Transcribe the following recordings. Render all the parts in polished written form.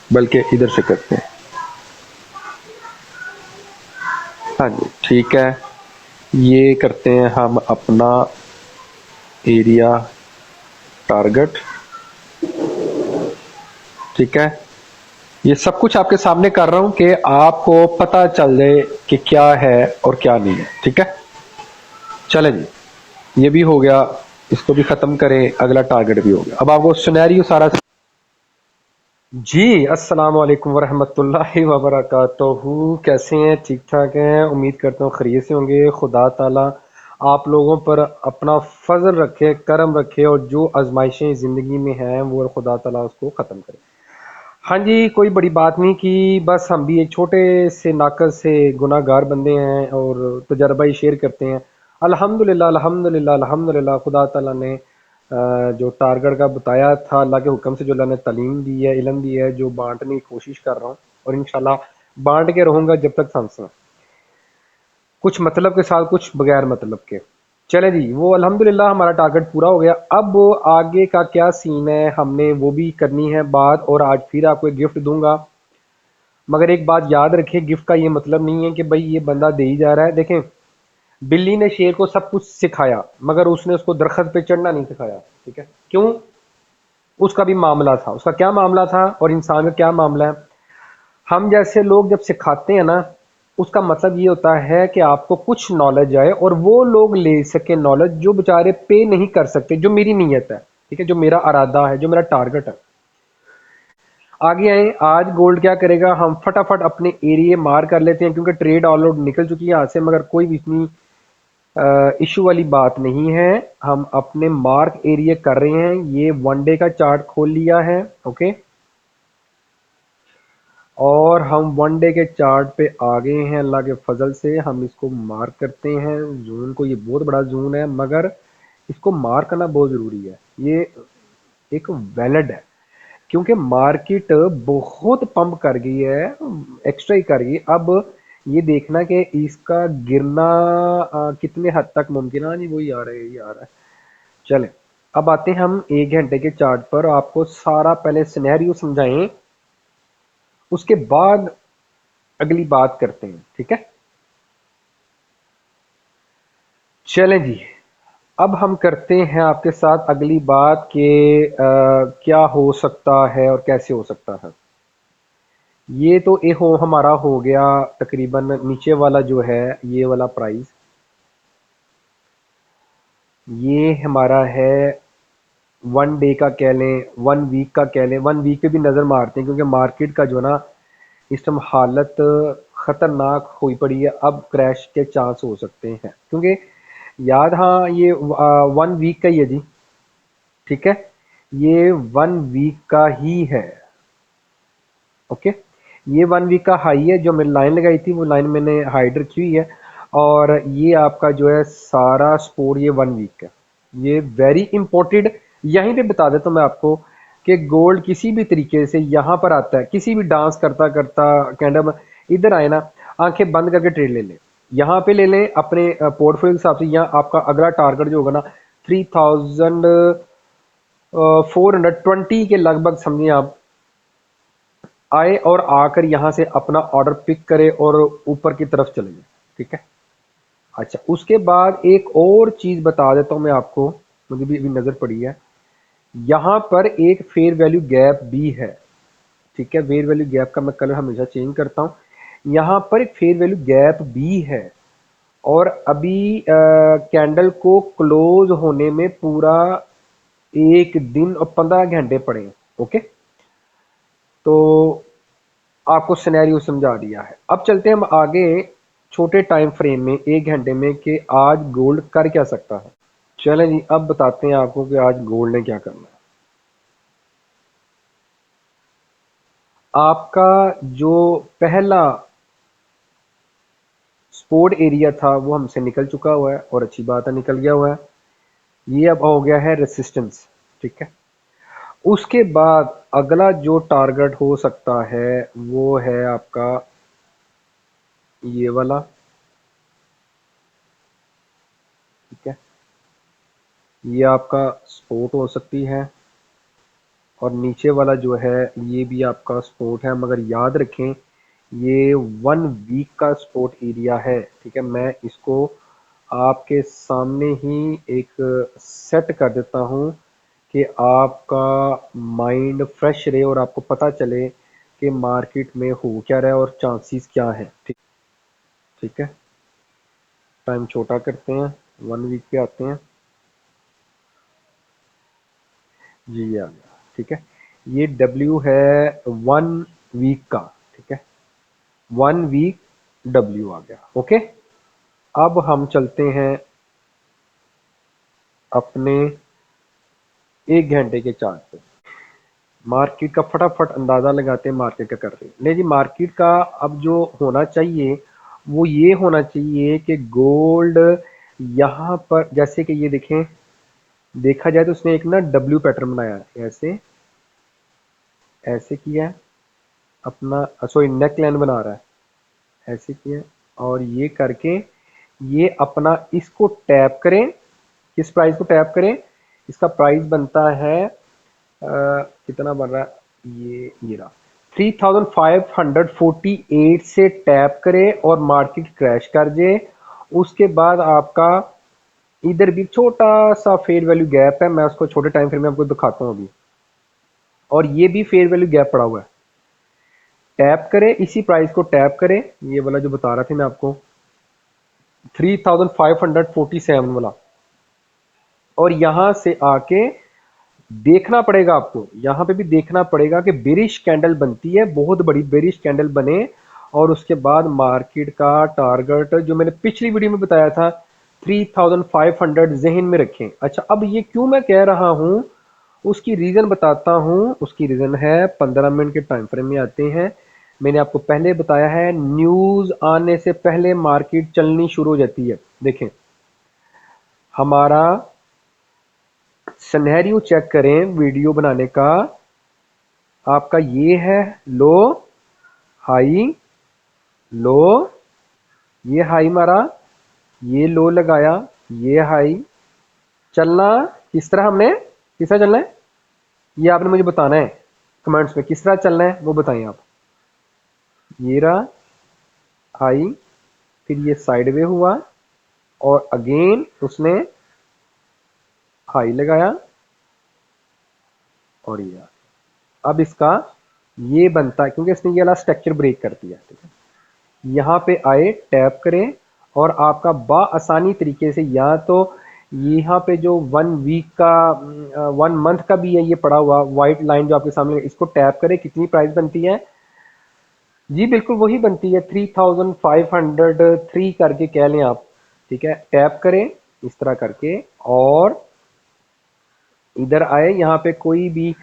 बल्कि इधर से करते हैं। हाँ जी, ठीक है। ये करते हैं हम अपना एरिया टारगेट। ठीक है, ये सब कुछ आपके सामने कर रहा हूं कि आपको पता चल जाए कि क्या है और क्या नहीं है। ठीक है, चले जी, ये भी हो गया, इसको भी खत्म करें, अगला टारगेट भी हो गया। अब आपको सिनेरियो सारा जी। अस्सलाम वालेकुम वरहमतुल्लाहि वबरकातुहू। कैसे हैं? ठीक ठाक हैं? उम्मीद करता हूँ खैरियत से होंगे। खुदा ताला आप लोगों पर अपना फजल रखे, करम रखे, और जो आजमाइशें ज़िंदगी में हैं वो खुदा ताला उसको ख़त्म करे। हाँ जी, कोई बड़ी बात नहीं की, बस हम भी एक छोटे से नाकस से गुनाहगार बंदे हैं और तजर्बा ही शेयर करते हैं। अल्हम्दुलिल्लाह अल्हम्दुलिल्लाह अल्हम्दुलिल्लाह, खुदा ताला ने जो टारगेट का बताया था, अल्लाह के हुक्म से जो अल्लाह ने तालीम दी है, इल्म दी है, जो बांटने की कोशिश कर रहा हूँ और इंशाल्लाह बांट के रहूँगा जब तक सांसें हैं। कुछ मतलब के साथ, कुछ बगैर मतलब के। चले जी, वो अल्हम्दुलिल्लाह हमारा टारगेट पूरा हो गया। अब आगे का क्या सीन है, हमने वो भी करनी है बात, और आज फिर आपको एक गिफ्ट दूंगा। मगर एक बात याद रखें, गिफ्ट का ये मतलब नहीं है कि भाई ये बंदा दे ही जा रहा है। देखें, बिल्ली ने शेर को सब कुछ सिखाया मगर उसने उसको दरख्त पे चढ़ना नहीं सिखाया। ठीक है, क्यों? उसका भी मामला था, उसका क्या मामला था और इंसान का क्या मामला है। हम जैसे लोग जब सिखाते हैं ना, उसका मतलब ये होता है कि आपको कुछ नॉलेज आए और वो लोग ले सके नॉलेज जो बेचारे पे नहीं कर सकते, जो मेरी नीयत है। ठीक है, जो मेरा इरादा है, जो मेरा टारगेट है। आगे आए, आज गोल्ड क्या करेगा, हम फटाफट अपने एरिया मार कर लेते हैं क्योंकि ट्रेड ऑल आउट निकल चुकी है यहाँ से, मगर कोई भी इतनी इशू वाली बात नहीं है। हम अपने मार्क एरिया कर रहे हैं। ये वन डे का चार्ट खोल लिया है। ओके, और हम वन डे के चार्ट पे आ गए हैं। अल्लाह के फजल से हम इसको मार्क करते हैं जून को। ये बहुत बड़ा जून है मगर इसको मार्क करना बहुत ज़रूरी है। ये एक वैलिड है क्योंकि मार्केट बहुत पंप कर गई है, एक्स्ट्रा ही कर गई। अब ये देखना कि इसका गिरना कितने हद तक मुमकिन है। हाँ जी, वही आ रहा है, ये आ रहा है। चले, अब आते हैं हम एक घंटे के चार्ट पर। आपको सारा पहले सिनेरियो समझाएं, उसके बाद अगली बात करते हैं। ठीक है, चलें जी। अब हम करते हैं आपके साथ अगली बात कि क्या हो सकता है और कैसे हो सकता है। ये तो एक हो हमारा हो गया तकरीबन नीचे वाला जो है, ये वाला प्राइस। ये हमारा है वन डे का कह लें, वन वीक का कह लें। वन वीक पे भी नज़र मारते हैं क्योंकि मार्केट का जो है ना, इस टाइम हालत ख़तरनाक हुई पड़ी है। अब क्रैश के चांस हो सकते हैं क्योंकि याद, हाँ, ये वन वीक का ही है जी। ठीक है, ये वन वीक का ही है। ओके, ये वन वीक का हाई है। जो मैंने लाइन लगाई थी वो लाइन मैंने हाइड रखी हुई है, और ये आपका जो है सारा स्कोर ये वन वीक है। ये वेरी इंपॉर्टेंट। यहीं पे बता देता हूँ मैं आपको कि गोल्ड किसी भी तरीके से यहाँ पर आता है, किसी भी डांस करता करता कैंडल इधर आए ना, आंखें बंद करके ट्रेड ले लें। यहाँ पे ले लें अपने पोर्टफोलियो के हिसाब से। यहाँ आपका अगला टारगेट जो होगा ना, 3420 के लगभग समझिए आप, आए और आकर यहाँ से अपना ऑर्डर पिक करे और ऊपर की तरफ चले जाए। ठीक है, अच्छा, उसके बाद एक और चीज़ बता देता हूँ मैं आपको, मुझे भी अभी नज़र पड़ी है। यहाँ पर एक फेयर वैल्यू गैप भी है। ठीक है, फेयर वैल्यू गैप का मैं कलर हमेशा चेंज करता हूँ। यहाँ पर एक फेयर वैल्यू गैप भी है, और अभी कैंडल को क्लोज होने में पूरा एक दिन और 15 घंटे पड़े हैं। ओके, तो आपको सिनेरियो समझा दिया है। अब चलते हैं हम आगे छोटे टाइम फ्रेम में, एक घंटे में, कि आज गोल्ड कर क्या सकता है। चलें जी, अब बताते हैं आपको कि आज गोल्ड ने क्या करना है। आपका जो पहला सपोर्ट एरिया था वो हमसे निकल चुका हुआ है, और अच्छी बात है, निकल गया हुआ है। ये अब हो गया है रेसिस्टेंस। ठीक है, उसके बाद अगला जो टारगेट हो सकता है वो है आपका ये वाला। ठीक है, ये आपका सपोर्ट हो सकती है। और नीचे वाला जो है ये भी आपका सपोर्ट है, मगर याद रखें ये 1 वीक का सपोर्ट एरिया है। ठीक है, मैं इसको आपके सामने ही एक सेट कर देता हूँ कि आपका माइंड फ्रेश रहे और आपको पता चले कि मार्केट में हो क्या रहा है और चांसेस क्या है। ठीक ठीक है, टाइम छोटा करते हैं, 1 वीक पे आते हैं जी, ये आ गया। ठीक है, ये डब्ल्यू है 1 वीक का। ठीक है, 1 वीक डब्ल्यू आ गया। ओके, अब हम चलते हैं अपने 1 घंटे के चार्ट पे। मार्केट का फटाफट अंदाजा लगाते हैं मार्केट का कर रहे हैं। नहीं जी, मार्केट का अब जो होना चाहिए वो ये होना चाहिए कि गोल्ड यहाँ पर, जैसे कि ये देखें, देखा जाए तो उसने एक ना डब्ल्यू पैटर्न बनाया है, ऐसे ऐसे किया है अपना, सॉरी नेक लाइन बना रहा है, ऐसे किया है, और ये करके ये अपना इसको टैप करें। किस प्राइस को टैप करें? इसका प्राइस बनता है कितना बन रहा है, ये रहा 3548 से टैप करे और मार्केट क्रैश कर जाए। उसके बाद आपका इधर भी छोटा सा फेयर वैल्यू गैप है, मैं उसको छोटे टाइम फ्रेम में आपको दिखाता हूँ अभी, और ये भी फेयर वैल्यू गैप पड़ा हुआ है। टैप करें, इसी प्राइस को टैप करें, ये वाला जो बता रहा था मैं आपको 3547 वाला, और यहां से आके देखना पड़ेगा आपको, यहां पे भी देखना पड़ेगा कि बेरिश कैंडल बनती है, बहुत बड़ी बेरिश कैंडल बने, और उसके बाद मार्केट का टारगेट जो मैंने पिछली वीडियो में बताया था 3500 जहन में रखें। अच्छा, अब ये क्यों मैं कह रहा हूं उसकी रीजन बताता हूं। उसकी रीजन है 15 मिनट के टाइम फ्रेम में आते हैं। मैंने आपको पहले बताया है न्यूज आने से पहले मार्केट चलनी शुरू हो जाती है। देखें, हमारा सिनेरियो चेक करें वीडियो बनाने का। आपका ये है लो, हाई, लो, ये हाई मारा, ये लो लगाया, ये हाई। चलना किस तरह, हमने किस तरह चलना है ये आपने मुझे बताना है कमेंट्स में, किस तरह चलना है वो बताएं आप। ये रहा हाई, फिर ये साइडवे हुआ, और अगेन उसने हाई लगाया, और ये अब इसका ये बनता है क्योंकि इसने ये वाला स्ट्रक्चर ब्रेक कर दिया। ठीक है, यहाँ पे आए, टैप करें, और आपका आसानी तरीके से या तो यहाँ पे जो 1 वीक का 1 मंथ का भी है ये पड़ा हुआ व्हाइट लाइन जो आपके सामने, इसको टैप करें, कितनी प्राइस बनती है जी, बिल्कुल वही बनती है 3503 करके कह लें आप। ठीक है, टैप करें इस तरह करके, और इधर आए, यहाँ पे कोई भी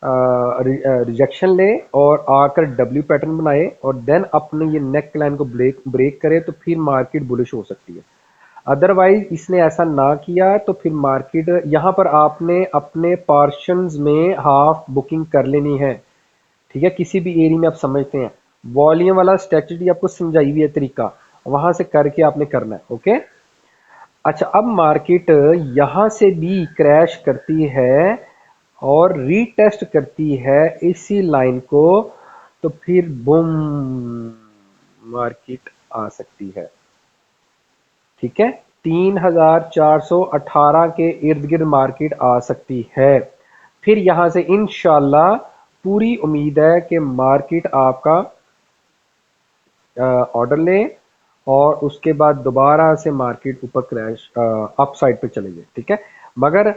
रिजेक्शन ले और आकर डब्ल्यू पैटर्न बनाए, और देन अपने ये नेक लाइन को ब्रेक ब्रेक करे, तो फिर मार्केट बुलिश हो सकती है। अदरवाइज इसने ऐसा ना किया तो फिर मार्केट, यहाँ पर आपने अपने पार्शंस में हाफ बुकिंग कर लेनी है। ठीक है, किसी भी एरिया में आप समझते हैं, वॉल्यूम वाला स्ट्रेटजी आपको समझाई हुई है तरीका, वहां से करके आपने करना है। ओके, अच्छा, अब मार्केट यहां से भी क्रैश करती है और रीटेस्ट करती है इसी लाइन को, तो फिर बूम मार्केट आ सकती है। ठीक है, 3418 के इर्द गिर्द मार्केट आ सकती है। फिर यहां से इंशाल्लाह पूरी उम्मीद है कि मार्केट आपका ऑर्डर ले, और उसके बाद दोबारा से मार्केट ऊपर क्रैश अप साइड पे चले जाए। ठीक है, मगर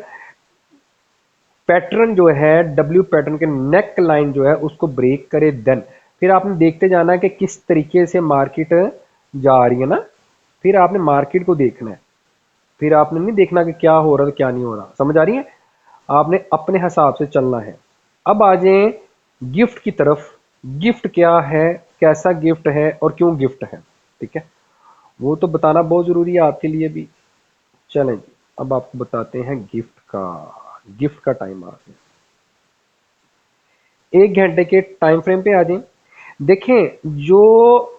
पैटर्न जो है डब्ल्यू पैटर्न के नेक लाइन जो है उसको ब्रेक करे, देन फिर आपने देखते जाना है कि किस तरीके से मार्केट जा रही है ना, फिर आपने मार्केट को देखना है, फिर आपने नहीं देखना कि क्या हो रहा है क्या नहीं हो रहा। समझ आ रही है? आपने अपने हिसाब से चलना है। अब आ जाए गिफ्ट की तरफ। गिफ्ट क्या है, कैसा गिफ्ट है और क्यों गिफ्ट है? ठीक है, वो तो बताना बहुत जरूरी है आपके लिए भी। चलें जी, अब आपको बताते हैं गिफ्ट का। गिफ्ट का टाइम आ गया, 1 घंटे के टाइम फ्रेम पे आ जाए। देखें, जो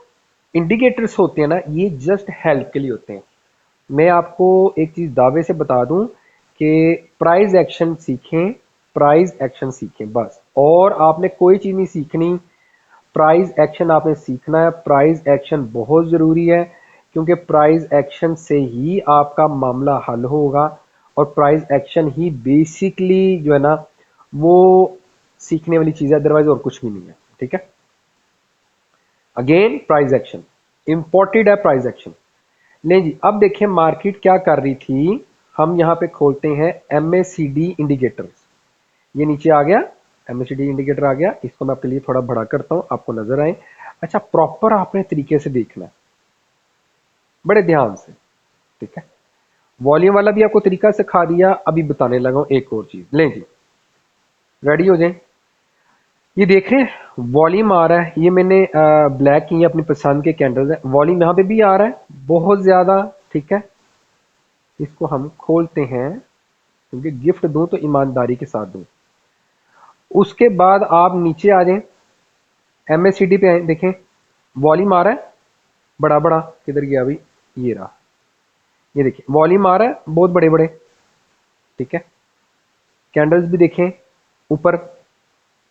इंडिकेटर्स होते हैं ना, ये जस्ट हेल्प के लिए होते हैं। मैं आपको एक चीज दावे से बता दूं कि प्राइस एक्शन सीखें, प्राइस एक्शन सीखें बस, और आपने कोई चीज़ नहीं सीखनी। प्राइस एक्शन आपने सीखना है। प्राइस एक्शन बहुत ज़रूरी है, क्योंकि प्राइस एक्शन से ही आपका मामला हल होगा, और प्राइस एक्शन ही बेसिकली जो है ना वो सीखने वाली चीज़ है, अदरवाइज और कुछ भी नहीं है। ठीक है, अगेन प्राइस एक्शन इंपॉर्टेंट है, प्राइस एक्शन। नहीं जी, अब देखें मार्केट क्या कर रही थी। हम यहाँ पे खोलते हैं MACD इंडिकेटर्स। ये नीचे आ गया, MACD इंडिकेटर आ गया। इसको मैं आपके लिए थोड़ा बड़ा करता हूँ, आपको नजर आए। अच्छा, प्रॉपर आपने तरीके से देखना है, बड़े ध्यान से। ठीक है, वॉल्यूम वाला भी आपको तरीका सिखा दिया, अभी बताने लगा हूं एक और चीज। लें जी, रेडी हो जाए। ये देख रहे हैं वॉल्यूम आ रहा है, ये मैंने ब्लैक की अपनी पसंद के कैंडल्स है। वॉल्यूम यहाँ पे भी आ रहा है बहुत ज्यादा। ठीक है, इसको हम खोलते हैं, क्योंकि गिफ्ट दूं तो ईमानदारी के साथ दूं। उसके बाद आप नीचे आ जाएं, MACD पे आए, देखें वॉल्यूम आ रहा है बड़ा बड़ा। किधर गया अभी, ये रहा। ये देखिए वॉल्यूम आ रहा है बहुत बड़े बड़े। ठीक है, कैंडल्स भी देखें ऊपर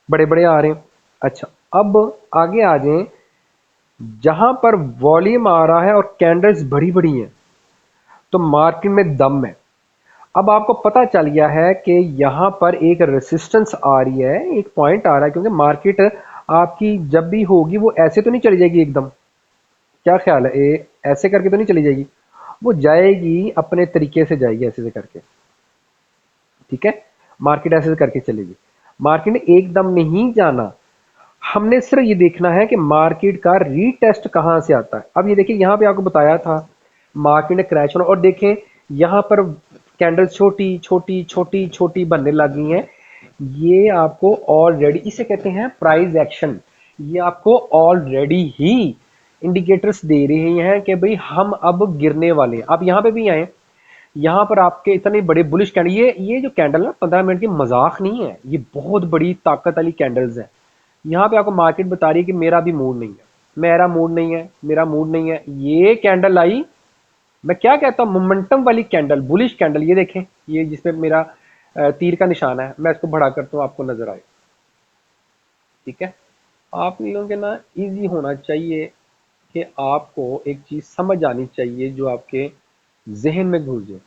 बड़े बड़े आ रहे हैं। अच्छा, अब आगे आ जाएं, जहां पर वॉल्यूम आ रहा है और कैंडल्स बड़ी बड़ी हैं, तो मार्केट में दम है। अब आपको पता चल गया है कि यहां पर एक रेसिस्टेंस आ रही है, एक पॉइंट आ रहा है, क्योंकि मार्केट आपकी जब भी होगी वो ऐसे तो नहीं चली जाएगी एकदम। क्या ख्याल है, ऐसे करके तो नहीं चली जाएगी, वो जाएगी अपने तरीके से जाएगी, ऐसे से करके। ठीक है, मार्केट ऐसे करके चलेगी। मार्केट ने एकदम नहीं जाना, हमने सिर्फ ये देखना है कि मार्केट का रीटेस्ट कहां से आता है। अब ये देखिए, यहां पे आपको बताया था मार्केट ने क्रैश होना, और देखें यहां पर कैंडल छोटी छोटी छोटी छोटी बनने लग गई हैं। ये आपको ऑलरेडी, इसे कहते हैं प्राइस एक्शन। ये आपको ऑलरेडी ही इंडिकेटर्स दे रहे हैं कि भाई हम अब गिरने वाले हैं। आप यहां पे भी आए, यहाँ पर आपके इतने बड़े बुलिश कैंडल, ये जो कैंडल ना 15 मिनट की मजाक नहीं है, ये बहुत बड़ी ताकत वाली कैंडल्स है। यहाँ पे आपको मार्केट बता रही है कि मेरा भी मूड नहीं है, मेरा मूड नहीं है, मेरा मूड नहीं है। ये कैंडल आई, मैं क्या कहता हूँ, मोमेंटम वाली कैंडल, बुलिश कैंडल। ये देखें, ये जिसपे मेरा तीर का निशान है, मैं इसको बड़ा करता हूँ आपको नजर आए। ठीक है, आप लोगों के ना इजी होना चाहिए कि आपको एक चीज समझ आनी चाहिए जो आपके जहन में घुस जाए।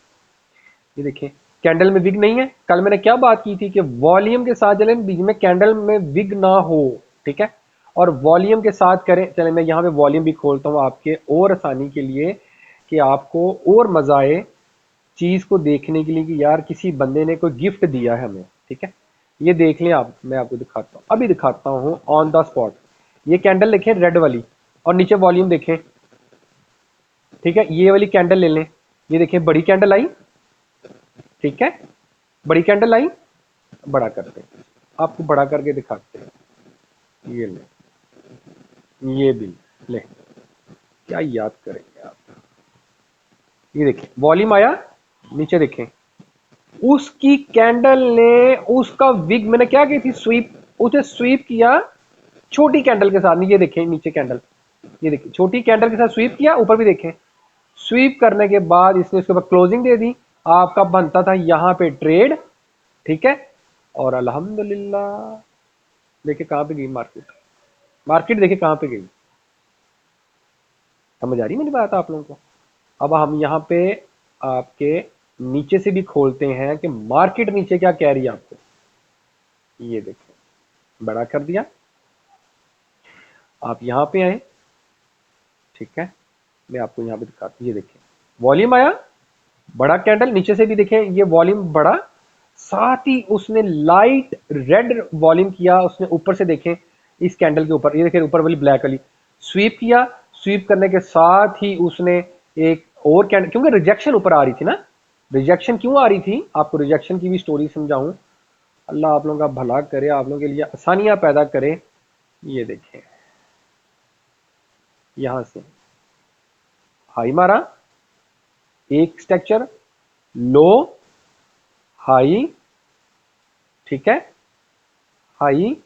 ये देखें कैंडल में विग नहीं है। कल मैंने क्या बात की थी कि वॉल्यूम के साथ चलें, बीच में कैंडल में विग ना हो। ठीक है, और वॉल्यूम के साथ करें। चलें मैं यहाँ पे वॉल्यूम भी खोलता हूँ आपके और आसानी के लिए, कि आपको और मजा आए चीज को देखने के लिए, कि यार किसी बंदे ने कोई गिफ्ट दिया है हमें। ठीक है, ये देख लें आप, मैं आपको दिखाता हूँ, अभी दिखाता हूँ ऑन द स्पॉट। ये कैंडल देखें रेड वाली, और नीचे वॉल्यूम देखें। ठीक है, ये वाली कैंडल ले लें, ये देखें बड़ी कैंडल आई। ठीक है, बड़ी कैंडल आई, बड़ा करते हैं, आपको बड़ा करके दिखाते हैं। ये ले, ये भी ले, क्या याद करेंगे आप। ये देखें वॉल्यूम आया, नीचे देखें उसकी कैंडल ने उसका विग, मैंने क्या की थी स्वीप, उसे स्वीप किया छोटी कैंडल के साथ। ये देखें नीचे कैंडल, ये देखिए छोटी कैंडल के साथ स्वीप किया, ऊपर भी देखें स्वीप करने के बाद इसने उसके बाद क्लोजिंग दे दी। आपका बनता था यहां पे ट्रेड। ठीक है, और अल्हम्दुलिल्लाह देखिए कहां पे गई मार्केट, मार्केट देखिए कहां पे गई। समझ आ रही मेरी बात आप लोगों को। अब हम यहाँ पे आपके नीचे से भी खोलते हैं कि मार्केट नीचे क्या कह रही है आपको। ये देखिए बड़ा कर दिया, आप यहाँ पे आए। ठीक है, मैं आपको यहाँ पे दिखाता हूँ। ये देखिए वॉल्यूम आया, बड़ा कैंडल, नीचे से भी देखें ये वॉल्यूम बड़ा, साथ ही उसने लाइट रेड वॉल्यूम किया उसने ऊपर से। देखें इस कैंडल के ऊपर, ये देखें ऊपर वाली ब्लैक वाली स्वीप किया, स्वीप करने के साथ ही उसने एक और कैंडल, क्योंकि रिजेक्शन ऊपर आ रही थी ना। रिजेक्शन क्यों आ रही थी, आपको रिजेक्शन की भी स्टोरी समझाऊं। अल्लाह आप लोगों का भला करे, आप लोगों के लिए आसानियां पैदा करे। ये देखें यहां से हाई मारा, एक स्ट्रक्चर लो, हाई। ठीक है, हाई,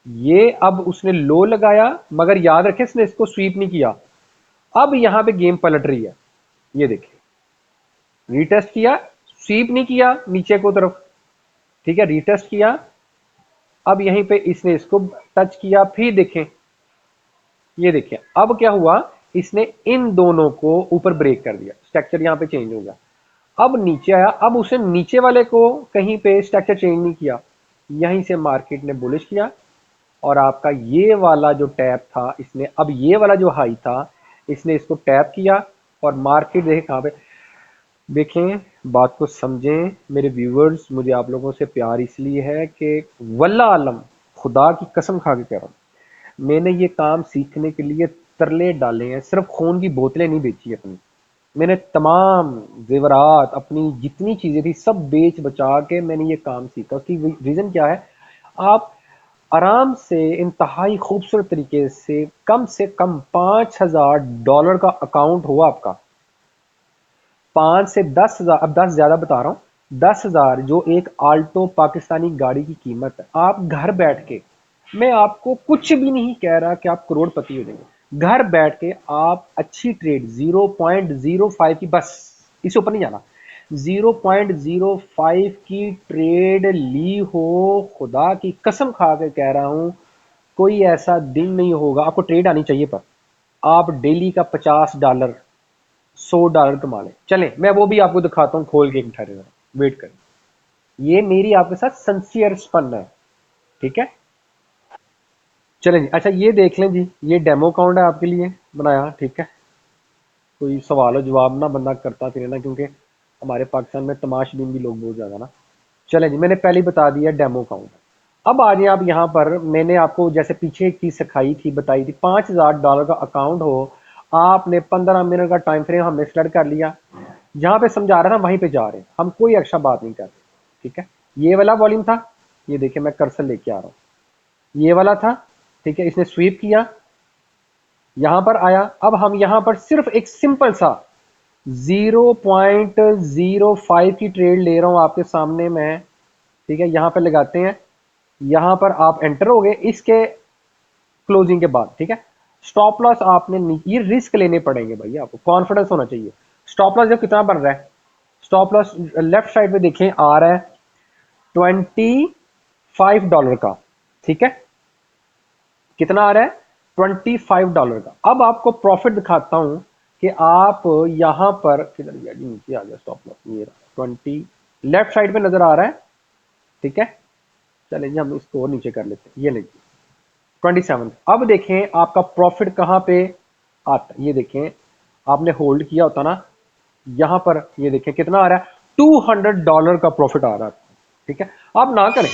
ये अब उसने लो लगाया, मगर याद रखें इसने इसको स्वीप नहीं किया। अब यहां पे गेम पलट रही है। ये देखिए रीटेस्ट किया, स्वीप नहीं किया नीचे को तरफ, ठीक है, रीटेस्ट किया, अब यहीं पे इसने इसको टच किया, फिर देखें, ये देखिए अब क्या हुआ, इसने इन दोनों को ऊपर ब्रेक कर दिया, स्ट्रक्चर यहां पे चेंज हो गया। अब नीचे आया, अब उसने नीचे वाले को कहीं पे स्ट्रक्चर चेंज नहीं किया, यहीं से मार्केट ने बुलिश किया, और आपका ये वाला जो टैप था इसने, अब ये वाला जो हाई था इसने इसको टैप किया, और मार्केट देखे कहां पे, देखें, बात को समझें मेरे व्यूवर्स, मुझे आप लोगों से प्यार इसलिए है कि वल्ला आलम, खुदा की कसम खा के कह रहा हूं, मैंने ये काम सीखने के लिए तरले डाले हैं, सिर्फ खून की बोतलें नहीं बेची अपनी, मैंने तमाम जेवरात अपनी जितनी चीजें थी सब बेच बचा के मैंने ये काम सीखा। उसकी रीजन क्या है, आप आराम से इंतहाई खूबसूरत तरीके से कम $5,000 का अकाउंट हो आपका, 5 से 10 हजार, अब 10 ज्यादा बता रहा हूं, 10,000 जो एक आल्टो पाकिस्तानी गाड़ी की कीमत है, आप घर बैठ के, मैं आपको कुछ भी नहीं कह रहा कि आप करोड़पति हो जाएंगे, घर बैठ के आप अच्छी ट्रेड 0.05 की, बस इससे ऊपर नहीं जाना, 0.05 की ट्रेड ली हो, खुदा की कसम खा के कह रहा हूं, कोई ऐसा दिन नहीं होगा, आपको ट्रेड आनी चाहिए, पर आप डेली का $50 $100 कमा लें। चलें मैं वो भी आपको दिखाता हूँ खोल के, ठहरे जरा वेट करें, ये मेरी आपके साथ सिंसियर स्पन है, ठीक है। चलें जी, अच्छा ये देख लें जी, ये डेमो अकाउंट है आपके लिए बनाया, ठीक है, कोई सवाल जवाब ना बंदा करता फिरे ना, क्योंकि हमारे पाकिस्तान में तमाशबीन भी लोग बहुत ज़्यादा ना। चलें जी, मैंने पहले ही बता दिया डेमो अकाउंट। अब आ जाए आप यहाँ पर, मैंने आपको जैसे पीछे एक चीज़ सिखाई थी, बताई थी, $5,000 का अकाउंट हो, आपने 15 मिनट का टाइम फ्रेम हमने सेलेक्ट कर लिया, जहां पे समझा रहा था वहीं पे जा रहे हैं हम, कोई एक्स्ट्रा बात नहीं कर रहे, ठीक है। ये वाला वॉल्यूम था, ये देखिए मैं कर्सर लेके आ रहा हूं, ये वाला था, ठीक है, इसने स्वीप किया, यहां पर आया, अब हम यहां पर सिर्फ एक सिंपल सा 0.05 की ट्रेड ले रहा हूं आपके सामने मैं, ठीक है, यहां पर लगाते हैं, यहां पर आप एंटर हो गए इसके क्लोजिंग के बाद, ठीक है। स्टॉप लॉस आपने ये रिस्क लेने पड़ेंगे भाई, आपको कॉन्फिडेंस होना चाहिए। स्टॉप लॉस जो कितना बन रहा है, स्टॉप लॉस लेफ्ट साइड पे देखें आ रहा है $25 का, ठीक है, कितना आ रहा है $25 का। अब आपको प्रॉफिट दिखाता हूं कि आप यहां पर किधर गया जी, नीचे आ गया स्टॉप लॉस, ये 20 लेफ्ट साइड पे नजर आ रहा है, ठीक है। चलिए जी हम इसको और नीचे कर लेते हैं, ये लीजिए 27। अब देखें आपका प्रॉफिट कहां पे आता है, ये देखें, आपने होल्ड किया होता ना, यहां पर ये देखें कितना आ रहा है, $200 का प्रॉफिट आ रहा है, ठीक है। आप ना करें,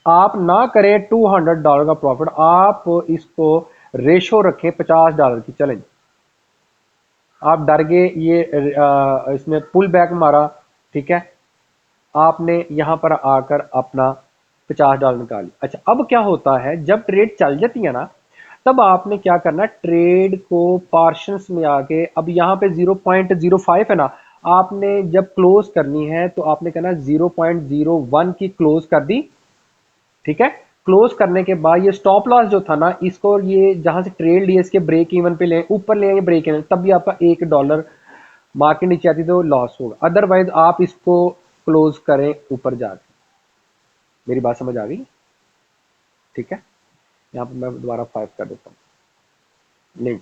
आप ना करें $200 का प्रॉफिट, आप इसको रेशो रखें $50 की। चलें, आप डर गए, ये इसमें पुल बैक मारा, ठीक है, आपने यहां पर आकर अपना $50 निकाल लिया। अच्छा अब क्या होता है, जब ट्रेड चल जाती है ना, तब आपने क्या करना, ट्रेड को पार्शंस में आके, अब यहां पे 0.05 है ना, आपने जब क्लोज करनी है तो आपने कहना 0.01 की क्लोज कर दी, ठीक है। क्लोज करने के बाद ये स्टॉप लॉस जो था ना, इसको ये जहां से ट्रेड लिए इसके ब्रेक इवन पे ले, ऊपर ले आएंगे ब्रेक इवन, तब भी आपका $1 मार्केट नीचे आती तो लॉस होगा, अदरवाइज आप इसको क्लोज करें ऊपर जाके। मेरी बात समझ आ गई, ठीक है। यहां पर मैं दोबारा 5 कर देता हूं, नहीं,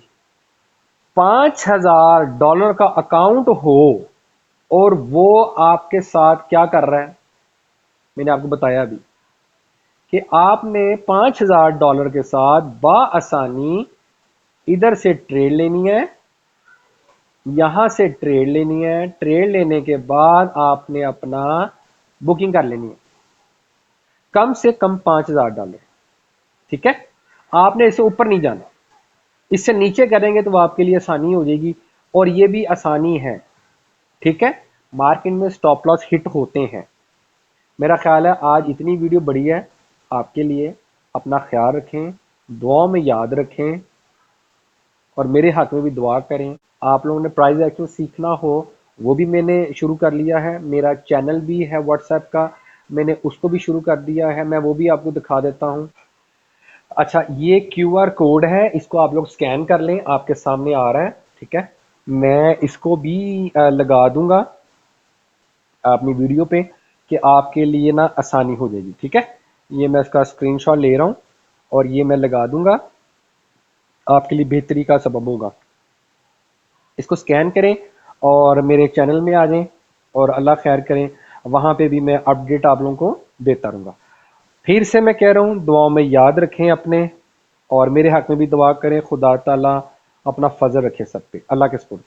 $5,000 का अकाउंट हो और वो आपके साथ क्या कर रहा है, मैंने आपको बताया अभी कि आपने $5,000 के साथ बाआसानी इधर से ट्रेड लेनी है, यहां से ट्रेड लेनी है, ट्रेड लेने के बाद आपने अपना बुकिंग कर लेनी है, कम से कम $5,000, ठीक है। आपने इससे ऊपर नहीं जाना, इससे नीचे करेंगे तो आपके लिए आसानी हो जाएगी, और ये भी आसानी है, ठीक है। मार्केट में स्टॉप लॉस हिट होते हैं। मेरा ख्याल है आज इतनी वीडियो बड़ी है आपके लिए, अपना ख्याल रखें, दुआ में याद रखें, और मेरे हक में भी दुआ करें। आप लोगों ने प्राइस एक्शन सीखना हो, वो भी मैंने शुरू कर लिया है, मेरा चैनल भी है व्हाट्सएप का, मैंने उसको भी शुरू कर दिया है, मैं वो भी आपको दिखा देता हूँ। अच्छा ये QR कोड है, इसको आप लोग स्कैन कर लें, आपके सामने आ रहा है, ठीक है। मैं इसको भी लगा दूंगा अपनी वीडियो पे, कि आपके लिए ना आसानी हो जाएगी। ठीक है, ये मैं इसका स्क्रीनशॉट ले रहा हूँ और ये मैं लगा दूंगा, आपके लिए बेहतरी का सबब होगा। इसको स्कैन करें और मेरे चैनल में आ जाएं और अल्लाह खैर करें, वहाँ पे भी मैं अपडेट आप लोगों को देता रहूँगा। फिर से मैं कह रहा हूँ, दुआओं में याद रखें अपने, और मेरे हक में भी दुआ करें, खुदा ताला अपना फजल रखे सब पे। अल्लाह के सुपुर्द।